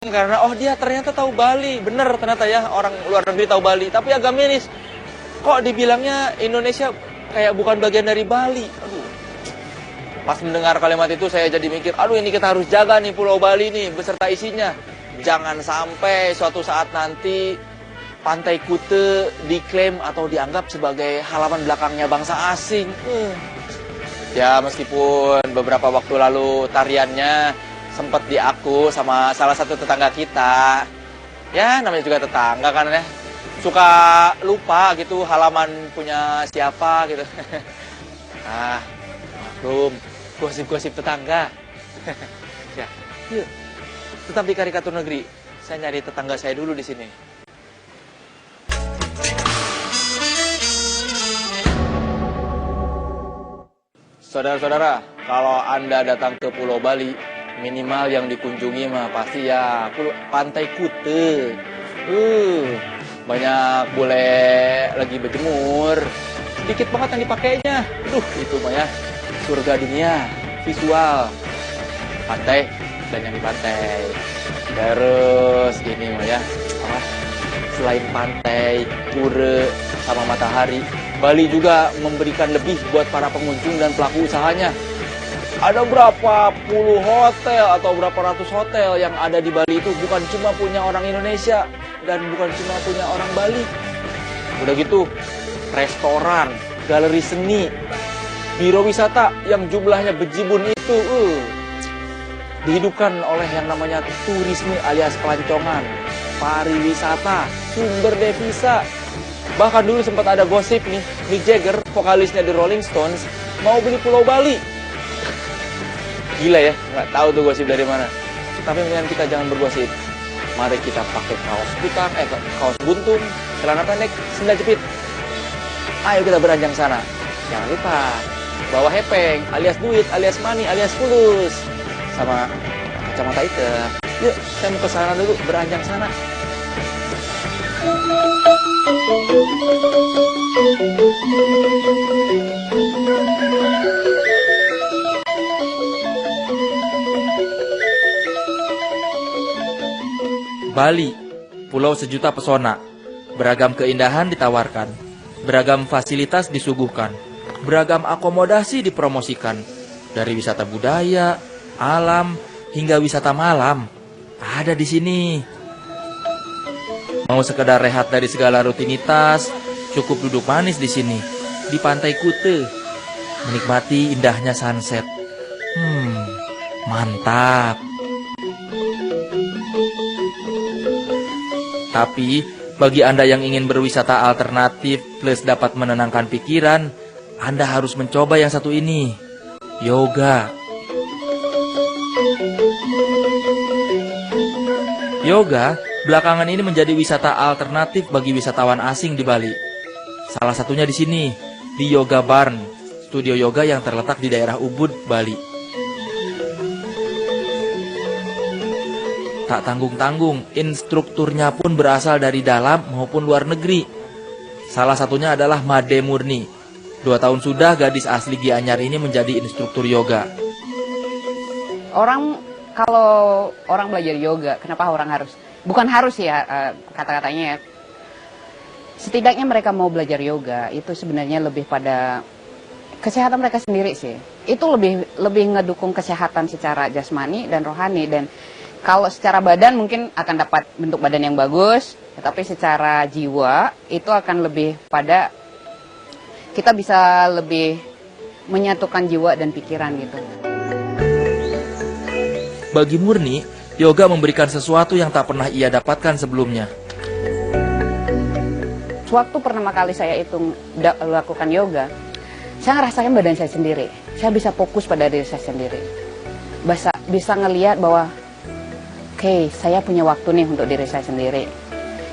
karena oh dia ternyata tahu Bali. Bener ternyata ya orang luar negeri tahu Bali. Tapi agak miris. Kok dibilangnya Indonesia kayak bukan bagian dari Bali. Aduh. Pas mendengar kalimat itu saya jadi mikir, aduh ini kita harus jaga nih Pulau Bali nih beserta isinya. Jangan sampai suatu saat nanti Pantai Kute diklaim atau dianggap sebagai halaman belakangnya bangsa asing. Ya meskipun beberapa waktu lalu tariannya sempat diaku sama salah satu tetangga kita. Ya namanya juga tetangga kan ya. Suka lupa gitu halaman punya siapa gitu. Ah, maklum, gosip-gosip tetangga. Ya, yuk. Tetap di Karikatur Negeri. Saya nyari tetangga saya dulu di sini. Saudara-saudara, kalau Anda datang ke Pulau Bali, minimal yang dikunjungi mah pasti ya Pantai Kute. Banyak bule lagi berjemur. Sedikit banget yang dipakainya. Itu mah ya surga dunia visual. Pantai dan yang di pantai. Terus ini mah ya, selain pantai, pura sama matahari, Bali juga memberikan lebih buat para pengunjung dan pelaku usahanya. Ada berapa puluh hotel atau berapa ratus hotel yang ada di Bali itu bukan cuma punya orang Indonesia dan bukan cuma punya orang Bali. Udah gitu, restoran, galeri seni, biro wisata yang jumlahnya bejibun itu dihidupkan oleh yang namanya turisme alias pelancongan, pariwisata, sumber devisa. Bahkan dulu sempat ada gosip nih, Mick Jagger, vokalisnya The Rolling Stones, mau beli Pulau Bali. Gila ya, nggak tahu tuh gosip dari mana. Tapi mendingan kita jangan bergosip. Mari kita pakai kaos kutang, kaos buntung, celana pendek, sendal jepit. Ayo kita beranjang sana. Jangan lupa bawa hepeng, alias duit, alias money, alias fulus, sama kacamata hitam. Yuk, saya mau ke sana dulu, beranjang sana. Bali, pulau sejuta pesona. Beragam keindahan ditawarkan, beragam fasilitas disuguhkan, beragam akomodasi dipromosikan. Dari wisata budaya, alam, hingga wisata malam ada di sini. Mau sekedar rehat dari segala rutinitas, cukup duduk manis di sini, di Pantai Kute, menikmati indahnya sunset. Mantap. Tapi, bagi Anda yang ingin berwisata alternatif plus dapat menenangkan pikiran, Anda harus mencoba yang satu ini, yoga. Yoga belakangan ini menjadi wisata alternatif bagi wisatawan asing di Bali. Salah satunya di sini, di Yoga Barn, studio yoga yang terletak di daerah Ubud, Bali. Tak tanggung-tanggung, instrukturnya pun berasal dari dalam maupun luar negeri. Salah satunya adalah Made Murni. 2 tahun sudah gadis asli Gianyar ini menjadi instruktur yoga. Kalau orang belajar yoga, kenapa orang harus? Bukan harus ya kata-katanya ya. Setidaknya mereka mau belajar yoga, itu sebenarnya lebih pada kesehatan mereka sendiri sih. Itu lebih ngedukung kesehatan secara jasmani dan rohani. Dan kalau secara badan mungkin akan dapat bentuk badan yang bagus, tetapi secara jiwa itu akan lebih pada kita bisa lebih menyatukan jiwa dan pikiran gitu. Bagi Murni, yoga memberikan sesuatu yang tak pernah ia dapatkan sebelumnya. Waktu pertama kali saya itu lakukan yoga, saya ngerasakan badan saya sendiri. Saya bisa fokus pada diri saya sendiri. Bisa ngelihat bahwa oke, saya punya waktu nih untuk diri saya sendiri.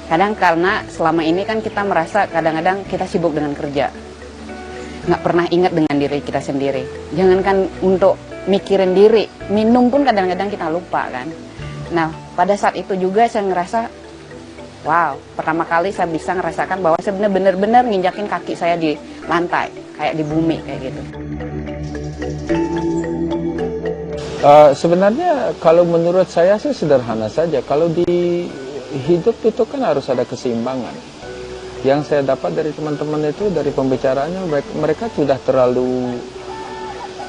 Kadang karena selama ini kan kita merasa kadang-kadang kita sibuk dengan kerja. Nggak pernah ingat dengan diri kita sendiri. Jangankan untuk mikirin diri, minum pun kadang-kadang kita lupa kan. Nah, pada saat itu juga saya ngerasa, wow, pertama kali saya bisa ngerasakan bahwa saya benar-benar nginjakin kaki saya di lantai, kayak di bumi, kayak gitu. Sebenarnya kalau menurut saya sih sederhana saja. Kalau di hidup itu kan harus ada keseimbangan. Yang saya dapat dari teman-teman itu, dari pembicaraannya, mereka sudah terlalu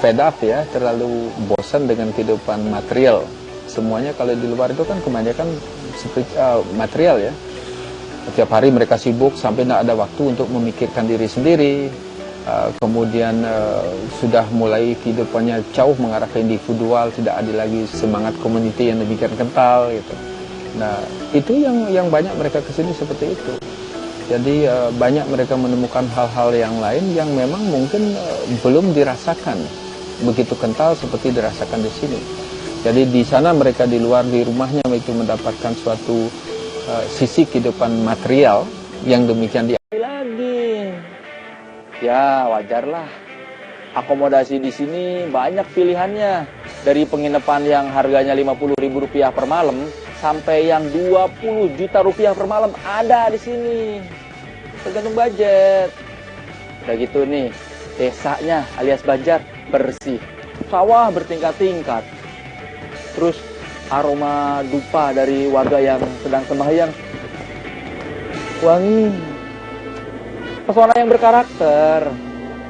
fed up ya, terlalu bosan dengan kehidupan material. Semuanya kalau di luar itu kan kebanyakan seperti material ya. Setiap hari mereka sibuk sampai tidak ada waktu untuk memikirkan diri sendiri. Kemudian sudah mulai kehidupannya jauh mengarah ke individual, tidak ada lagi semangat community yang demikian kental gitu. Nah, itu yang banyak mereka kesini seperti itu. Jadi banyak mereka menemukan hal-hal yang lain yang memang mungkin belum dirasakan begitu kental seperti dirasakan di sini. Jadi di sana mereka di luar di rumahnya itu mendapatkan suatu sisi kehidupan material yang demikian Lagi. Ya, wajarlah. Akomodasi di sini banyak pilihannya. Dari penginapan yang harganya Rp50.000 per malam sampai yang 20 juta rupiah per malam ada di sini. Tergantung budget. Udah gitu nih, desanya alias Banjar bersih. Sawah bertingkat-tingkat. Terus aroma dupa dari warga yang sedang sembahyang wangi. Pesona yang berkarakter.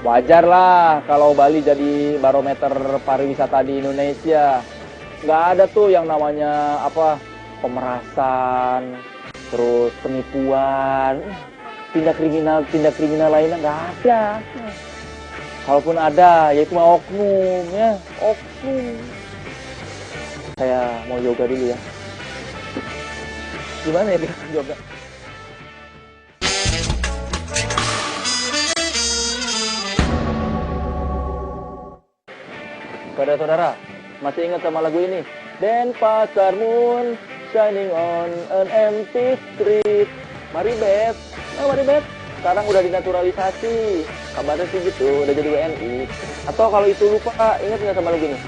Wajar lah kalau Bali jadi barometer pariwisata di Indonesia. Nggak ada tuh yang namanya pemerasan, terus penipuan, tindak kriminal lainnya nggak ada. Kalaupun ada, yaitu oknum ya, oknum. Saya mau yoga dulu ya. Gimana ya yoga? Saudara-saudara, masih ingat sama lagu ini? Denpasar Moon shining on an empty street. Maribeth, Maribeth sekarang udah dinaturalisasi. Kabarnya sih gitu, udah jadi WNI. Atau kalau itu lupa, ingat nggak sama lagu ini?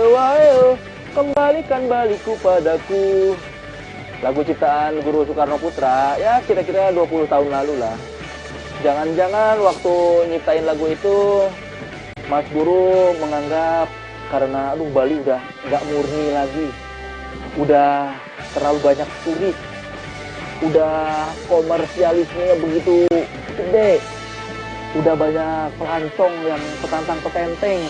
Wahyo, kembalikan baliku padaku. Lagu ciptaan Guru Soekarno Putra, ya kira-kira 20 tahun lalu lah. Jangan-jangan waktu nyiptain lagu itu Mas Guru menganggap karena Bali udah nggak murni lagi, udah terlalu banyak turis, udah komersialismenya begitu gede, udah banyak pelancong yang petantang petenteng.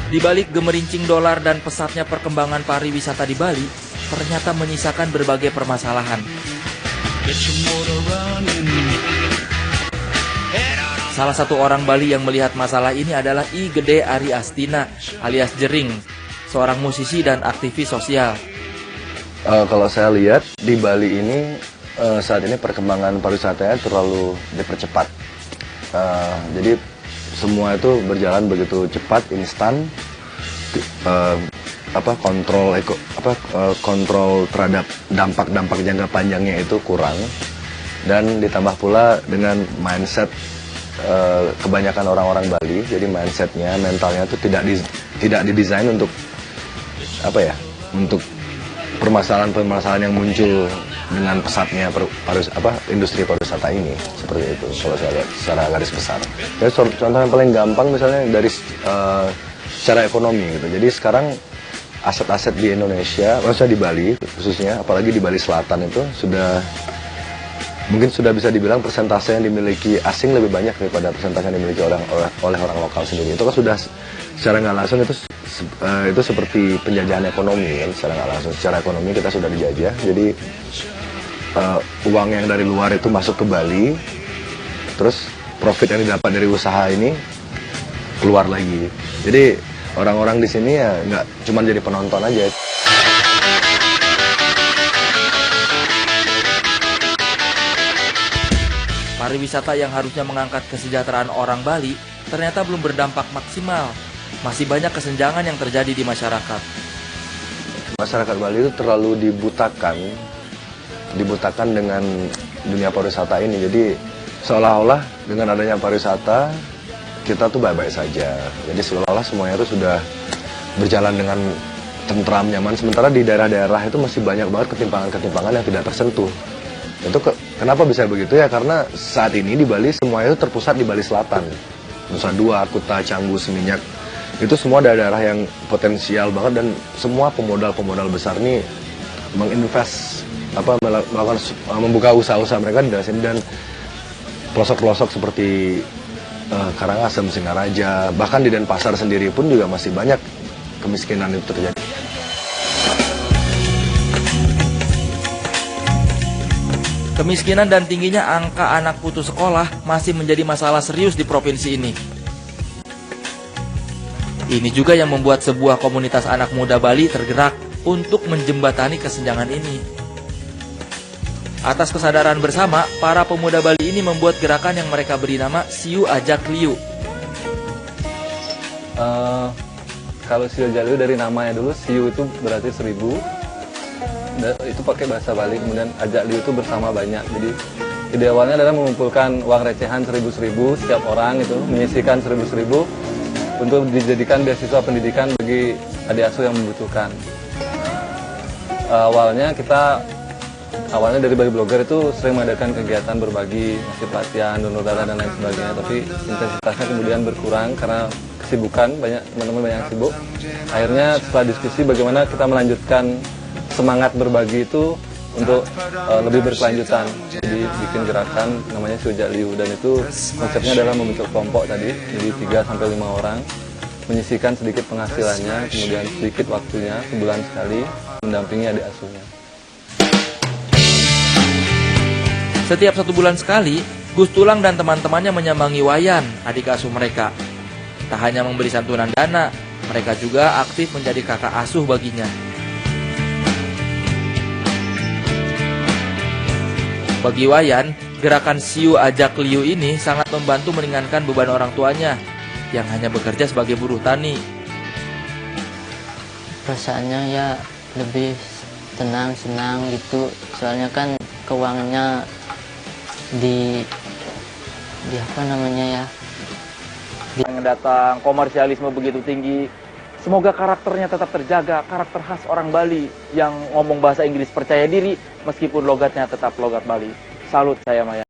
Di balik gemerincing dolar dan pesatnya perkembangan pariwisata di Bali, ternyata menyisakan berbagai permasalahan. Salah satu orang Bali yang melihat masalah ini adalah I Gede Ari Astina alias Jering, seorang musisi dan aktivis sosial. Kalau saya lihat di Bali ini saat ini perkembangan pariwisatanya terlalu dipercepat. Jadi semua itu berjalan begitu cepat, instan. Kontrol terhadap dampak-dampak jangka panjangnya itu kurang, dan ditambah pula dengan mindset kebanyakan orang-orang Bali. Jadi mindsetnya, mentalnya itu tidak didesain untuk untuk permasalahan-permasalahan yang muncul dengan pesatnya industri pariwisata ini. Seperti itu kalau saya lihat secara garis besar. Jadi contoh yang paling gampang misalnya dari secara ekonomi gitu. Jadi sekarang aset-aset di Indonesia, maksudnya di Bali khususnya, apalagi di Bali Selatan itu mungkin sudah bisa dibilang persentase yang dimiliki asing lebih banyak daripada persentase yang dimiliki oleh orang lokal sendiri. Itu kan sudah secara nggak langsung itu seperti penjajahan ekonomi kan, secara nggak langsung. Secara ekonomi kita sudah dijajah, jadi uang yang dari luar itu masuk ke Bali, terus profit yang didapat dari usaha ini keluar lagi. Jadi orang-orang di sini ya nggak cuma jadi penonton aja. Pariwisata yang harusnya mengangkat kesejahteraan orang Bali ternyata belum berdampak maksimal. Masih banyak kesenjangan yang terjadi di masyarakat. Masyarakat Bali itu terlalu dibutakan dengan dunia pariwisata ini. Jadi seolah-olah dengan adanya pariwisata kita tuh baik-baik saja. Jadi seolah-olah semuanya itu sudah berjalan dengan tentram, nyaman. Sementara di daerah-daerah itu masih banyak banget ketimpangan-ketimpangan yang tidak tersentuh. Itu Kenapa bisa begitu ya? Karena saat ini di Bali semuanya itu terpusat di Bali Selatan. Nusa Dua, Kuta, Canggu, Seminyak. Itu semua daerah yang potensial banget dan semua pemodal-pemodal besar nih menginvest melakukan membuka usaha-usaha mereka di daerah sini, dan pelosok-pelosok seperti Karangasem, Singaraja, bahkan di Denpasar sendiri pun juga masih banyak kemiskinan itu terjadi. Kemiskinan dan tingginya angka anak putus sekolah masih menjadi masalah serius di provinsi ini. Ini juga yang membuat sebuah komunitas anak muda Bali tergerak untuk menjembatani kesenjangan ini. Atas kesadaran bersama, para pemuda Bali ini membuat gerakan yang mereka beri nama Siu Ajak Liu. Kalau Siu Ajak Liu dari namanya dulu, Siu itu berarti 1000. Itu pakai bahasa Bali, kemudian Ajak Liu itu bersama banyak. Jadi ide awalnya adalah mengumpulkan uang recehan 1000-1000 setiap orang, itu menyisihkan 1000-1000 untuk dijadikan beasiswa pendidikan bagi adik asuh yang membutuhkan. Awalnya dari Bali Blogger itu sering mengadakan kegiatan berbagi, ngasih pelatihan, donor darah dan lain sebagainya, tapi intensitasnya kemudian berkurang karena kesibukan, banyak teman-teman banyak yang sibuk. Akhirnya setelah diskusi bagaimana kita melanjutkan semangat berbagi itu untuk lebih berkelanjutan. Jadi bikin gerakan namanya Siu Ajak Liu, dan itu konsepnya adalah membentuk kelompok tadi, jadi 3-5 orang, menyisihkan sedikit penghasilannya, kemudian sedikit waktunya, sebulan sekali, mendampingi adik asuhnya. Setiap 1 bulan sekali, Gus Tulang dan teman-temannya menyambangi Wayan, adik asuh mereka. Tak hanya memberi santunan dana, mereka juga aktif menjadi kakak asuh baginya. Bagi Wayan, gerakan Siu Ajak Liu ini sangat membantu meringankan beban orang tuanya yang hanya bekerja sebagai buruh tani. Perasaannya ya lebih tenang, senang gitu. Soalnya kan keuangannya di apa namanya ya? Yang datang, komersialisme begitu tinggi. Semoga karakternya tetap terjaga, karakter khas orang Bali yang ngomong bahasa Inggris percaya diri meskipun logatnya tetap logat Bali. Salut saya Maya.